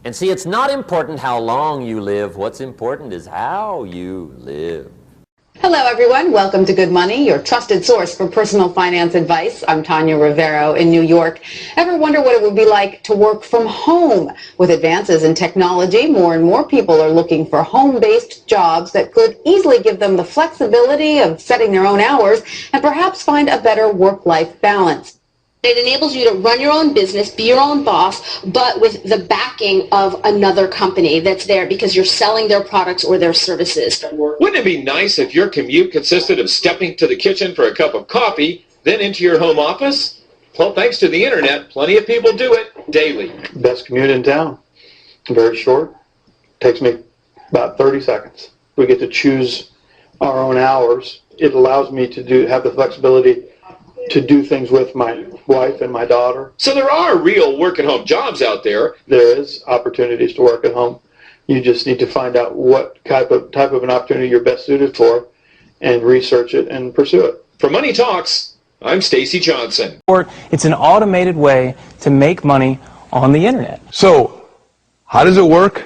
And see, it's not important how long you live. What's important is how you live. Hello, everyone. Welcome to Good Money, your trusted source for personal finance advice. I'm Tanya Rivero in New York. Ever wonder what it would be like to work from home? With advances in technology, more and more people are looking for home-based jobs that could easily give them the flexibility of setting their own hours and perhaps find a better work-life balance. It enables you to run your own business, be your own boss, but with the backing of another company that's there because you're selling their products or their services. Wouldn't it be nice if your commute consisted of stepping to the kitchen for a cup of coffee, then into your home office? Well, thanks to the internet, plenty of people do it daily. Best commute in town. Very short. Takes me about 30 seconds. We get to choose our own hours. It allows me to have the flexibility to do things with my wife and my daughter. So there are real work-at-home jobs out there. There is opportunities to work at home. You just need to find out what type of an opportunity you're best suited for and research it and pursue it. For Money Talks, I'm Stacy Johnson. It's an automated way to make money on the internet. So, how does it work?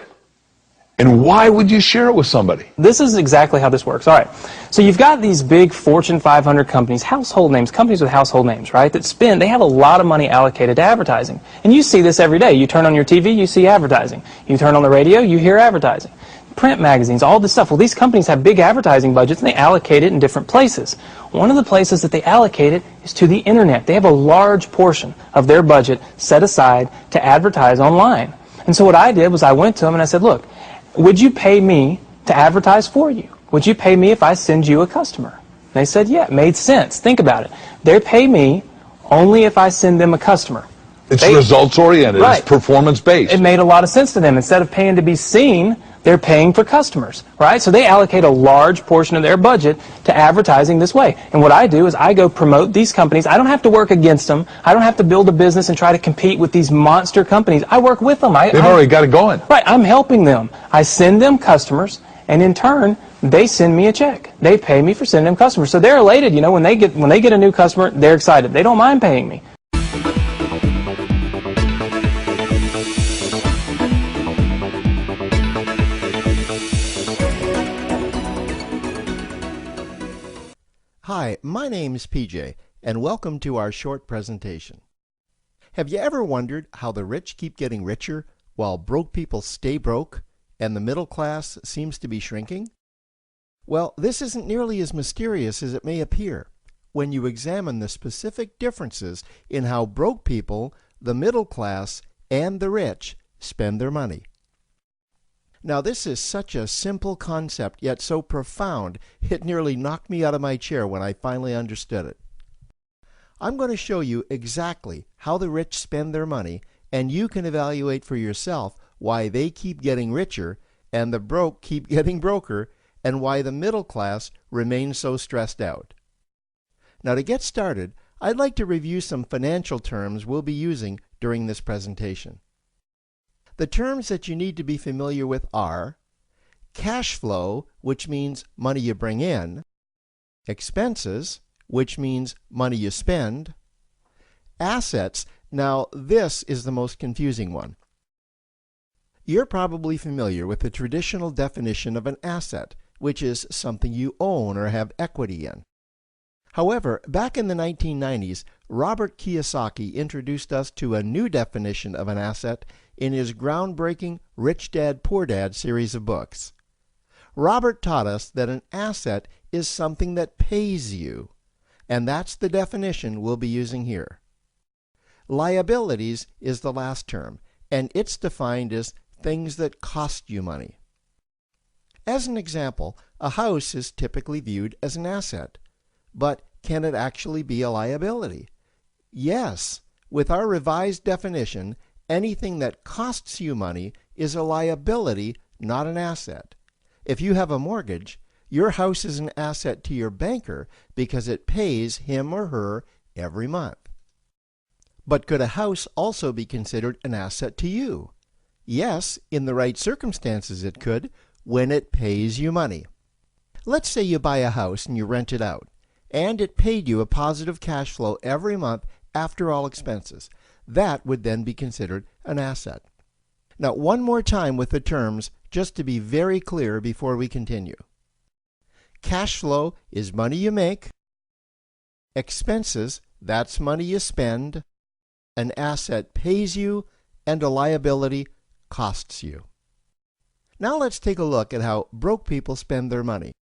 And why would you share it with somebody? This is exactly how this works. All right. So you've got these big Fortune 500 companies, household names, companies with household names, right, that they have a lot of money allocated to advertising. And you see this every day. You turn on your TV, you see advertising. You turn on the radio, you hear advertising. Print magazines, all this stuff. Well, these companies have big advertising budgets and they allocate it in different places. One of the places that they allocate it is to the internet. They have a large portion of their budget set aside to advertise online. And so what I did was I went to them and I said, look, would you pay me to advertise for you? Would you pay me if I send you a customer? And they said, yeah, it made sense. Think about it. They pay me only if I send them a customer. It's results-oriented. Right. It's performance-based. It made a lot of sense to them. Instead of paying to be seen, they're paying for customers, right? So they allocate a large portion of their budget to advertising this way. And what I do is I go promote these companies. I don't have to work against them. I don't have to build a business and try to compete with these monster companies. I work with them. They've already got it going. Right. I'm helping them. I send them customers, and in turn, they send me a check. They pay me for sending them customers. So they're elated. You know, when they get a new customer, they're excited. They don't mind paying me. Hi, my name's PJ, and welcome to our short presentation. Have you ever wondered how the rich keep getting richer while broke people stay broke and the middle class seems to be shrinking? Well, this isn't nearly as mysterious as it may appear when you examine the specific differences in how broke people, the middle class, and the rich spend their money. Now, this is such a simple concept, yet so profound, it nearly knocked me out of my chair when I finally understood it. I'm going to show you exactly how the rich spend their money, and you can evaluate for yourself why they keep getting richer and the broke keep getting broker, and why the middle class remains so stressed out. Now, to get started, I'd like to review some financial terms we'll be using during this presentation. The terms that you need to be familiar with are cash flow, which means money you bring in, expenses, which means money you spend, assets. Now, this is the most confusing one. You're probably familiar with the traditional definition of an asset, which is something you own or have equity in. However, back in the 1990s, Robert Kiyosaki introduced us to a new definition of an asset in his groundbreaking Rich Dad, Poor Dad series of books. Robert taught us that an asset is something that pays you, and that's the definition we'll be using here. Liabilities is the last term, and it's defined as things that cost you money. As an example, a house is typically viewed as an asset, but can it actually be a liability? Yes, with our revised definition, anything that costs you money is a liability, not an asset. If you have a mortgage, your house is an asset to your banker because it pays him or her every month. But could a house also be considered an asset to you? Yes, in the right circumstances it could, when it pays you money. Let's say you buy a house and you rent it out, and it paid you a positive cash flow every month after all expenses. That would then be considered an asset. Now, one more time with the terms, just to be very clear before we continue. Cash flow is money you make. Expenses, that's money you spend. An asset pays you, and a liability costs you. Now let's take a look at how broke people spend their money.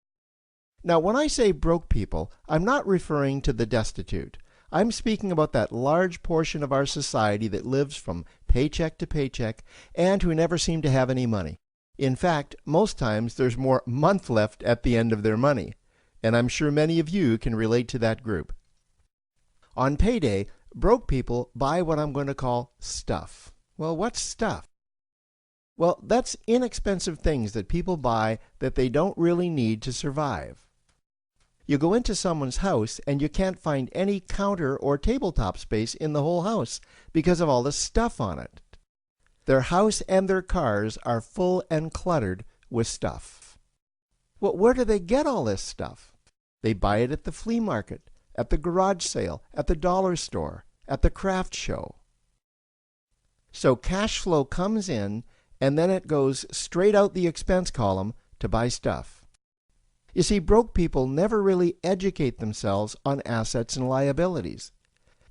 Now, when I say broke people, I'm not referring to the destitute. I'm speaking about that large portion of our society that lives from paycheck to paycheck and who never seem to have any money. In fact, most times there's more month left at the end of their money, and I'm sure many of you can relate to that group. On payday, broke people buy what I'm going to call stuff. Well, what's stuff? Well, that's inexpensive things that people buy that they don't really need to survive. You go into someone's house and you can't find any counter or tabletop space in the whole house because of all the stuff on it. Their house and their cars are full and cluttered with stuff. Well, where do they get all this stuff? They buy it at the flea market, at the garage sale, at the dollar store, at the craft show. So cash flow comes in and then it goes straight out the expense column to buy stuff. You see, broke people never really educate themselves on assets and liabilities.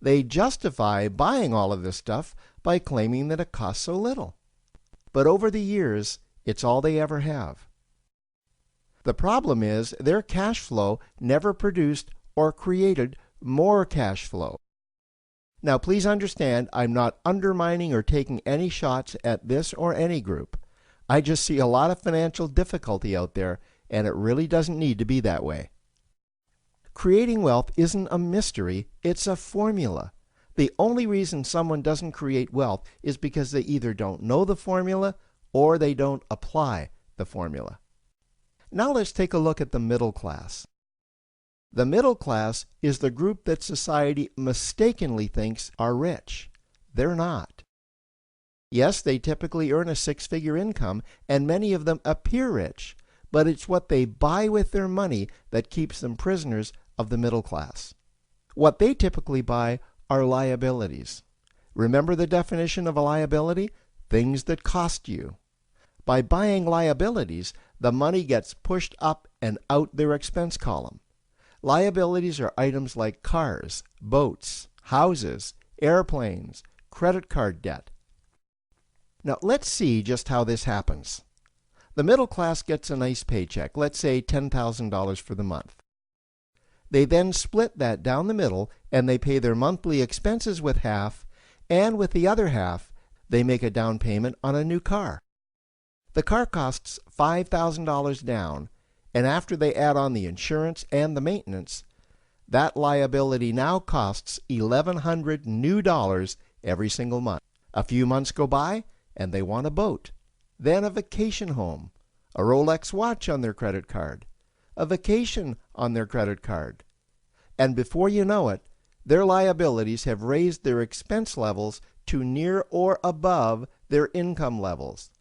They justify buying all of this stuff by claiming that it costs so little. But over the years, it's all they ever have. The problem is their cash flow never produced or created more cash flow. Now, please understand, I'm not undermining or taking any shots at this or any group. I just see a lot of financial difficulty out there, and it really doesn't need to be that way. Creating wealth isn't a mystery, it's a formula. The only reason someone doesn't create wealth is because they either don't know the formula or they don't apply the formula. Now let's take a look at the middle class. The middle class is the group that society mistakenly thinks are rich. They're not. Yes, they typically earn a six-figure income, and many of them appear rich, but it's what they buy with their money that keeps them prisoners of the middle class. What they typically buy are liabilities. Remember the definition of a liability? Things that cost you. By buying liabilities, the money gets pushed up and out their expense column. Liabilities are items like cars, boats, houses, airplanes, credit card debt. Now let's see just how this happens. The middle class gets a nice paycheck, let's say $10,000 for the month. They then split that down the middle and they pay their monthly expenses with half, and with the other half, they make a down payment on a new car. The car costs $5,000 down, and after they add on the insurance and the maintenance, that liability now costs $1,100 new dollars every single month. A few months go by, and they want a boat, then a vacation home, a Rolex watch on their credit card, a vacation on their credit card. And before you know it, their liabilities have raised their expense levels to near or above their income levels.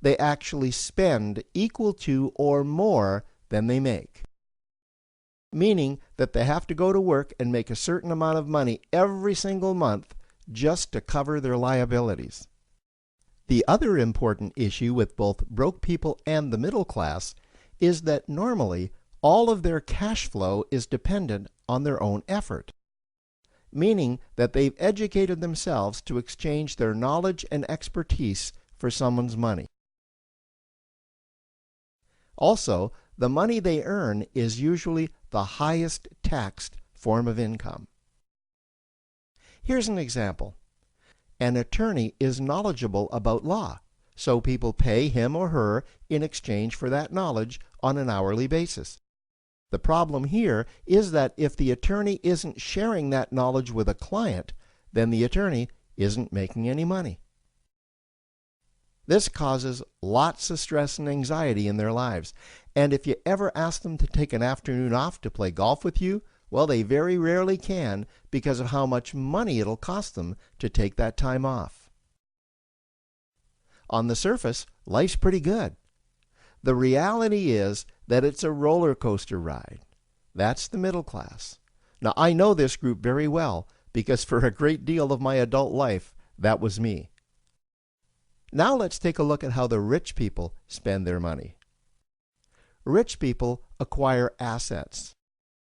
They actually spend equal to or more than they make. Meaning that they have to go to work and make a certain amount of money every single month just to cover their liabilities. The other important issue with both broke people and the middle class is that normally all of their cash flow is dependent on their own effort, meaning that they've educated themselves to exchange their knowledge and expertise for someone's money. Also, the money they earn is usually the highest taxed form of income. Here's an example. An attorney is knowledgeable about law, so people pay him or her in exchange for that knowledge on an hourly basis. The problem here is that if the attorney isn't sharing that knowledge with a client, then the attorney isn't making any money. This causes lots of stress and anxiety in their lives, and if you ever ask them to take an afternoon off to play golf with you, well, they very rarely can because of how much money it'll cost them to take that time off. On the surface, life's pretty good. The reality is that it's a roller coaster ride. That's the middle class. Now, I know this group very well because for a great deal of my adult life, that was me. Now let's take a look at how the rich people spend their money. Rich people acquire assets.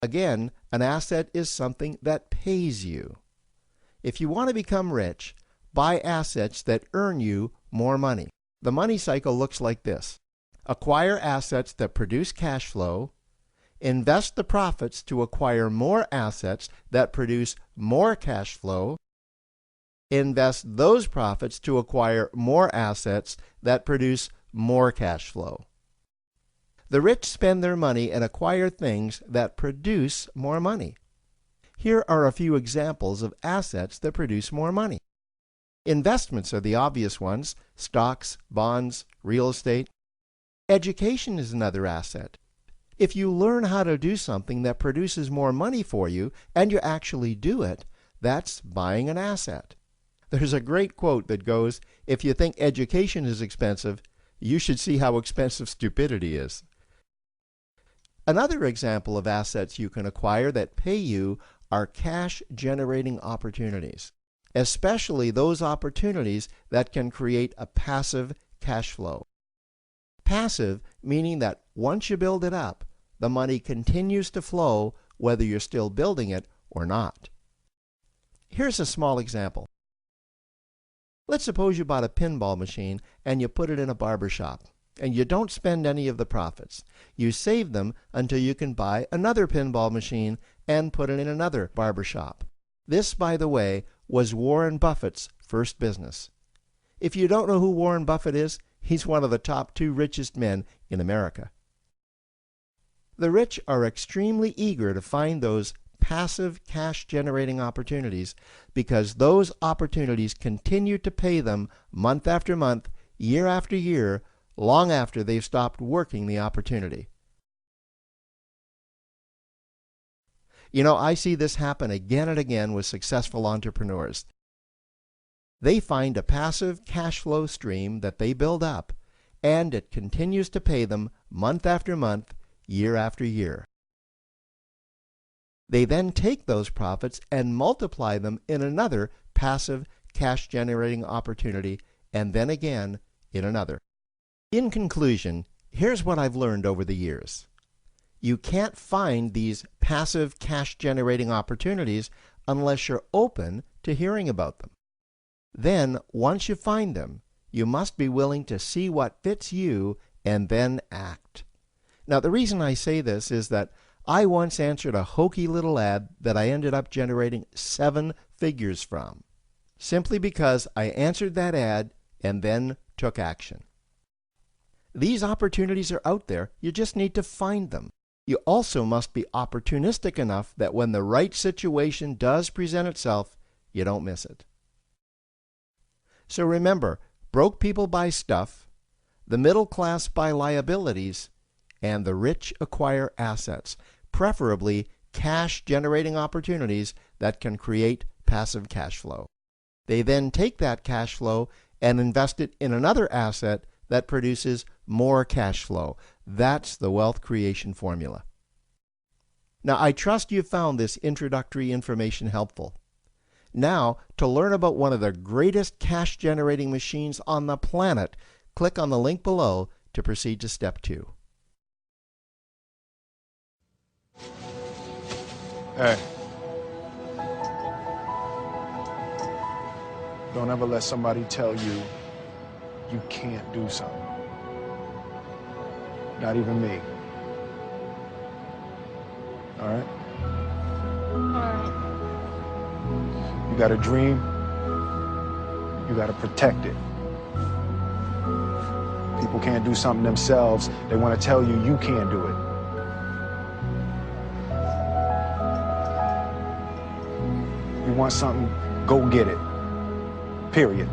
Again, an asset is something that pays you. If you want to become rich, buy assets that earn you more money. The money cycle looks like this. Acquire assets that produce cash flow, invest the profits to acquire more assets that produce more cash flow, invest those profits to acquire more assets that produce more cash flow. The rich spend their money and acquire things that produce more money. Here are a few examples of assets that produce more money. Investments are the obvious ones: stocks, bonds, real estate. Education is another asset. If you learn how to do something that produces more money for you and you actually do it, that's buying an asset. There's a great quote that goes, "If you think education is expensive, you should see how expensive stupidity is." Another example of assets you can acquire that pay you are cash-generating opportunities, especially those opportunities that can create a passive cash flow. Passive meaning that once you build it up, the money continues to flow whether you're still building it or not. Here's a small example. Let's suppose you bought a pinball machine and you put it in a barber shop, and you don't spend any of the profits. You save them until you can buy another pinball machine and put it in another barber shop. This, by the way, was Warren Buffett's first business. If you don't know who Warren Buffett is, he's one of the top 2 richest men in America. The rich are extremely eager to find those passive cash-generating opportunities because those opportunities continue to pay them month after month, year after year, long after they've stopped working the opportunity. You know, I see this happen again and again with successful entrepreneurs. They find a passive cash flow stream that they build up, and it continues to pay them month after month, year after year. They then take those profits and multiply them in another passive cash-generating opportunity, and then again in another. In conclusion, here's what I've learned over the years. You can't find these passive cash-generating opportunities unless you're open to hearing about them. Then, once you find them, you must be willing to see what fits you and then act. Now, the reason I say this is that I once answered a hokey little ad that I ended up generating 7 figures from, simply because I answered that ad and then took action. These opportunities are out there, you just need to find them. You also must be opportunistic enough that when the right situation does present itself, you don't miss it. So remember, broke people buy stuff, the middle class buy liabilities, and the rich acquire assets, preferably cash-generating opportunities that can create passive cash flow. They then take that cash flow and invest it in another asset that produces more cash flow. That's the wealth creation formula. Now, I trust you found this introductory information helpful. Now, to learn about one of the greatest cash-generating machines on the planet, click on the link below to proceed to step 2. Hey. Don't ever let somebody tell you you can't do something. Not even me. All right? You got a dream, you got to protect it. People can't do something themselves. They want to tell you you can't do it. You want something, go get it. Period.